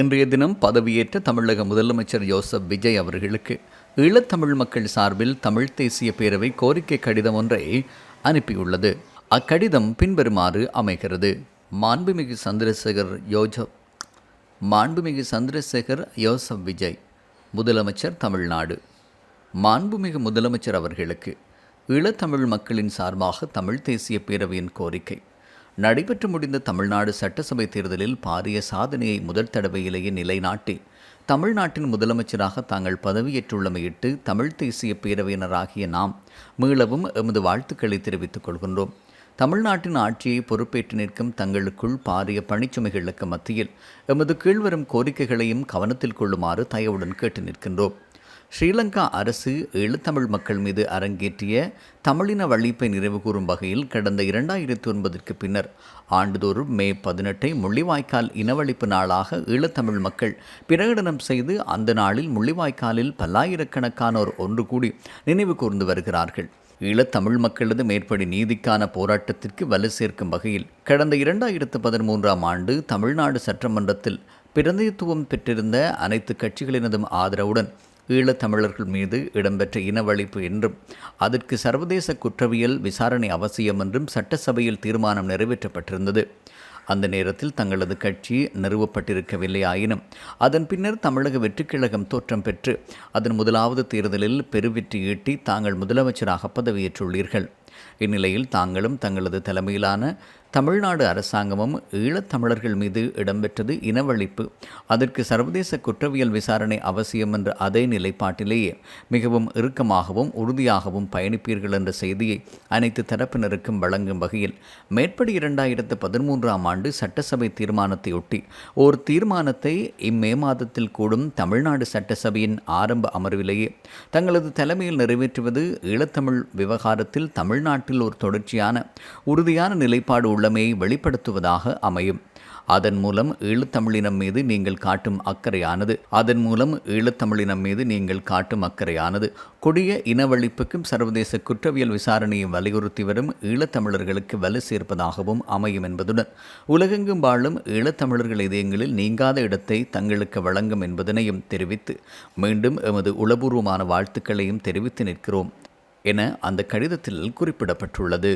இன்றைய தினம் பதவியேற்ற தமிழக முதலமைச்சர் ஜோசப் விஜய் அவர்களுக்கு ஈழத்தமிழ் மக்கள் சார்பில் தமிழ் தேசிய பேரவை கோரிக்கை கடிதம் ஒன்றை அனுப்பியுள்ளது. அக்கடிதம் பின்வருமாறு அமைகிறது. மாண்புமிகு சந்திரசேகர் யோசப் விஜய், முதலமைச்சர் தமிழ்நாடு. மாண்புமிகு முதலமைச்சர் அவர்களுக்கு ஈழத்தமிழ் மக்களின் சார்பாக தமிழ் தேசிய பேரவையின் கோரிக்கை. நடைபெற்று முடிந்த தமிழ்நாடு சட்டசபை தேர்தலில் பாரிய சாதனையை முதல் தடவையிலேயே நிலைநாட்டி தமிழ்நாட்டின் முதலமைச்சராக தாங்கள் பதவியேற்றுள்ளமையிட்டு தமிழ் தேசிய பேரவையினராகிய நாம் மீளவும் எமது வாழ்த்துக்களை தெரிவித்துக் கொள்கின்றோம். தமிழ்நாட்டின் ஆட்சியை பொறுப்பேற்று நிற்கும் தங்களுக்குள் பாரிய பணிச்சுமைகளுக்கு மத்தியில் எமது கீழ்வரும் கோரிக்கைகளையும் கவனத்தில் கொள்ளுமாறு தயவுடன் கேட்டு நிற்கின்றோம். ஸ்ரீலங்கா அரசு ஈழத்தமிழ் மக்கள் மீது அரங்கேற்றிய தமிழின வழிப்பை நிறைவுகூறும் வகையில் கடந்த 2009 பின்னர் ஆண்டுதோறும் மே 18 முள்ளிவாய்க்கால் இனவழிப்பு நாளாக ஈழத்தமிழ் மக்கள் பிரகடனம் செய்து அந்த நாளில் முள்ளிவாய்க்காலில் பல்லாயிரக்கணக்கானோர் ஒன்று கூடி நினைவு கூர்ந்து வருகிறார்கள். ஈழத்தமிழ் மக்களது மேற்படி நீதிக்கான போராட்டத்திற்கு வலு சேர்க்கும் வகையில் கடந்த 2013 ஆண்டு தமிழ்நாடு சட்டமன்றத்தில் பிரதிநிதித்துவம் பெற்றிருந்த அனைத்து கட்சிகளினதும் ஆதரவுடன் ஈழத்தமிழர்கள் மீது இடம்பெற்ற இனவழிப்பு என்றும் அதற்கு சர்வதேச குற்றவியல் விசாரணை அவசியம் என்றும் சட்டசபையில் தீர்மானம் நிறைவேற்றப்பட்டிருந்தது. அந்த நேரத்தில் தங்களது கட்சி நிறுவப்பட்டிருக்கவில்லையாயினும் அதன் பின்னர் தமிழக வெற்றிக் கழகம் தோற்றம் பெற்று அதன் முதலாவது தேர்தலில் பெருவெற்றி ஈட்டி தாங்கள் முதலமைச்சராக பதவியேற்றுள்ளீர்கள். இந்நிலையில் தாங்களும் தங்களது தலைமையிலான தமிழ்நாடு அரசாங்கமும் ஈழத்தமிழர்கள் மீது இடம்பெற்றது இனவழிப்பு, அதற்கு சர்வதேச குற்றவியல் விசாரணை அவசியம் என்ற அதே நிலைப்பாட்டிலேயே மிகவும் இறுக்கமாகவும் உறுதியாகவும் பயணிப்பீர்கள் என்ற செய்தியை அனைத்து தரப்பினருக்கும் வழங்கும் வகையில் மேற்படி 2013 ஆண்டு சட்டசபை தீர்மானத்தையொட்டி ஓர் தீர்மானத்தை இம்மே மாதத்தில் கூடும் தமிழ்நாடு சட்டசபையின் ஆரம்ப அமர்விலேயே தங்களது தலைமையில் நிறைவேற்றுவது ஈழத்தமிழ் விவகாரத்தில் தமிழ்நாட்டில் ஒரு தொடர்ச்சியான உறுதியான நிலைப்பாடு உள்ளமையை வெளிப்படுத்துவதாக அமையும். அதன் மூலம் ஈழத்தமிழினம் மீது நீங்கள் காட்டும் அக்கறையானது கொடிய இனவழிப்புக்கும் சர்வதேச குற்றவியல் விசாரணையை வலியுறுத்தி வரும் ஈழத்தமிழர்களுக்கு வலு சேர்ப்பதாகவும் அமையும் என்பதுடன் உலகெங்கும் வாழும் ஈழத்தமிழர்கள் இதயங்களில் நீங்காத இடத்தை தங்களுக்கு வழங்கும் என்பதனையும் தெரிவித்து மீண்டும் எமது உளபூர்வமான வாழ்த்துக்களையும் தெரிவித்து நிற்கிறோம் என அந்த கடிதத்தில் குறிப்பிடப்பட்டுள்ளது.